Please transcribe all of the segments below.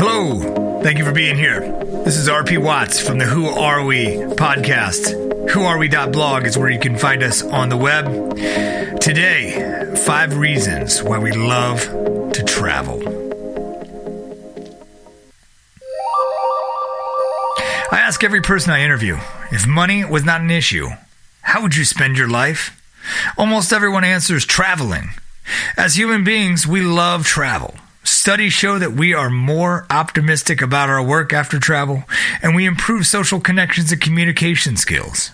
Hello, thank you for being here. This is RP Watts from the Who Are We podcast. WhoAreWe.blog is where you can find us on the web. Today, 5 reasons why we love to travel. I ask every person I interview, if money was not an issue, how would you spend your life? Almost everyone answers traveling. As human beings, we love travel. Studies show that we are more optimistic about our work after travel, and we improve social connections and communication skills.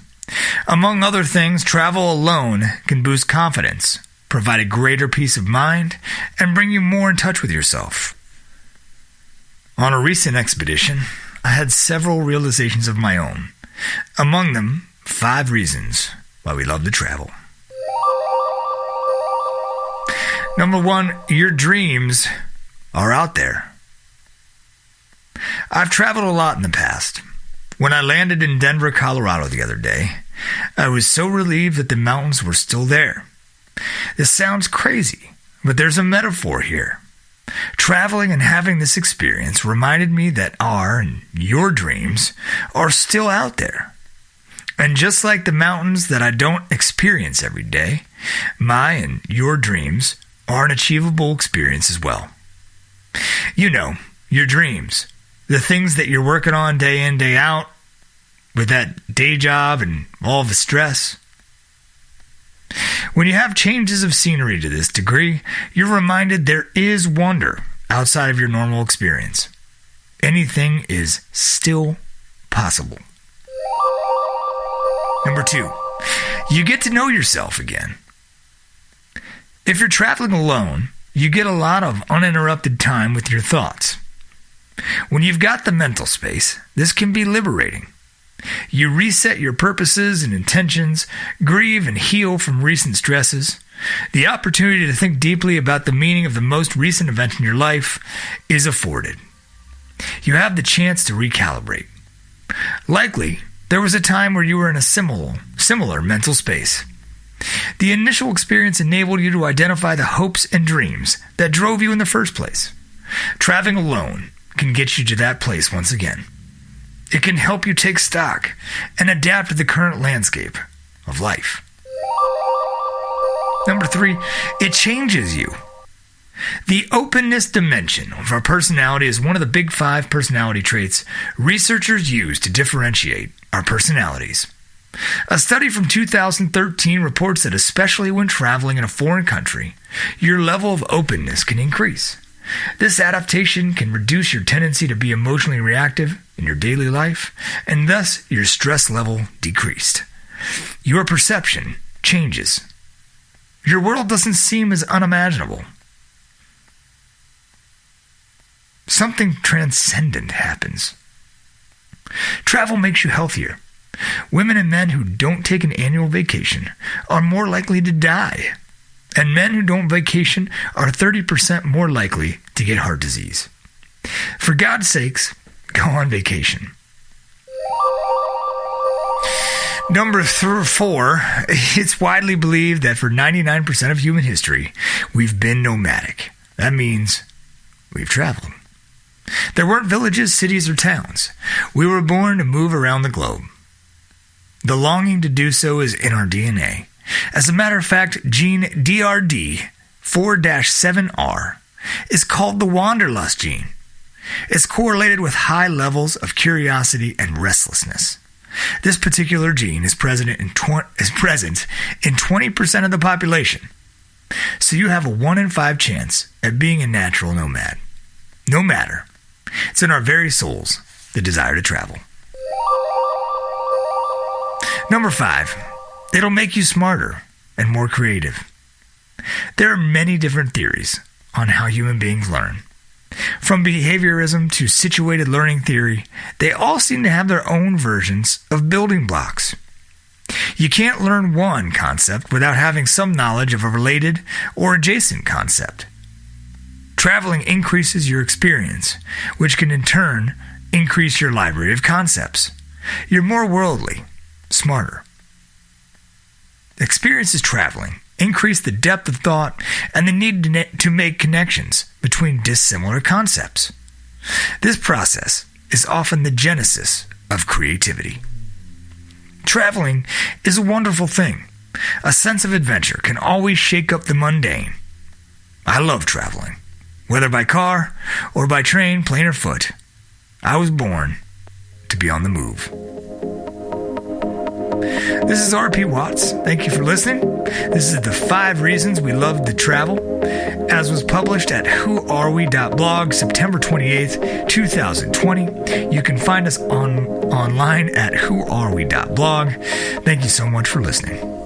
Among other things, travel alone can boost confidence, provide a greater peace of mind, and bring you more in touch with yourself. On a recent expedition, I had several realizations of my own. Among them, 5 reasons why we love to travel. Number 1, your dreams are out there. I've traveled a lot in the past. When I landed in Denver, Colorado the other day, I was so relieved that the mountains were still there. This sounds crazy, but there's a metaphor here. Traveling and having this experience reminded me that our and your dreams are still out there. And just like the mountains that I don't experience every day, my and your dreams are an achievable experience as well. You know, your dreams, the things that you're working on day in, day out, with that day job and all the stress. When you have changes of scenery to this degree, you're reminded there is wonder outside of your normal experience. Anything is still possible. Number 2, you get to know yourself again. If you're traveling alone, you get a lot of uninterrupted time with your thoughts. When you've got the mental space, this can be liberating. You reset your purposes and intentions, grieve and heal from recent stresses. The opportunity to think deeply about the meaning of the most recent event in your life is afforded. You have the chance to recalibrate. Likely, there was a time where you were in a similar mental space. The initial experience enabled you to identify the hopes and dreams that drove you in the first place. Traveling alone can get you to that place once again. It can help you take stock and adapt to the current landscape of life. Number 3, it changes you. The openness dimension of our personality is one of the big 5 personality traits researchers use to differentiate our personalities. A study from 2013 reports that especially when traveling in a foreign country, your level of openness can increase. This adaptation can reduce your tendency to be emotionally reactive in your daily life, and thus your stress level decreased. Your perception changes. Your world doesn't seem as unimaginable. Something transcendent happens. Travel makes you healthier. Women and men who don't take an annual vacation are more likely to die. And men who don't vacation are 30% more likely to get heart disease. For God's sakes, go on vacation. Number 4, it's widely believed that for 99% of human history, we've been nomadic. That means we've traveled. There weren't villages, cities, or towns. We were born to move around the globe. The longing to do so is in our DNA. As a matter of fact, gene DRD4-7R is called the wanderlust gene. It's correlated with high levels of curiosity and restlessness. This particular gene is present in 20% of the population. So you have a 1 in 5 chance at being a natural nomad. No matter. It's in our very souls, the desire to travel. Number 5, it'll make you smarter and more creative. There are many different theories on how human beings learn. From behaviorism to situated learning theory, they all seem to have their own versions of building blocks. You can't learn one concept without having some knowledge of a related or adjacent concept. Traveling increases your experience, which can in turn increase your library of concepts. You're more worldly, smarter. Experiences traveling increase the depth of thought and the need to make connections between dissimilar concepts. This process is often the genesis of creativity. Traveling is a wonderful thing. A sense of adventure can always shake up the mundane. I love traveling, whether by car or by train, plane, or foot. I was born to be on the move. This is R.P. Watts. Thank you for listening. This is the 5 reasons we love to travel, as was published at whoarewe.blog September 28th, 2020. You can find us online at whoarewe.blog. Thank you so much for listening.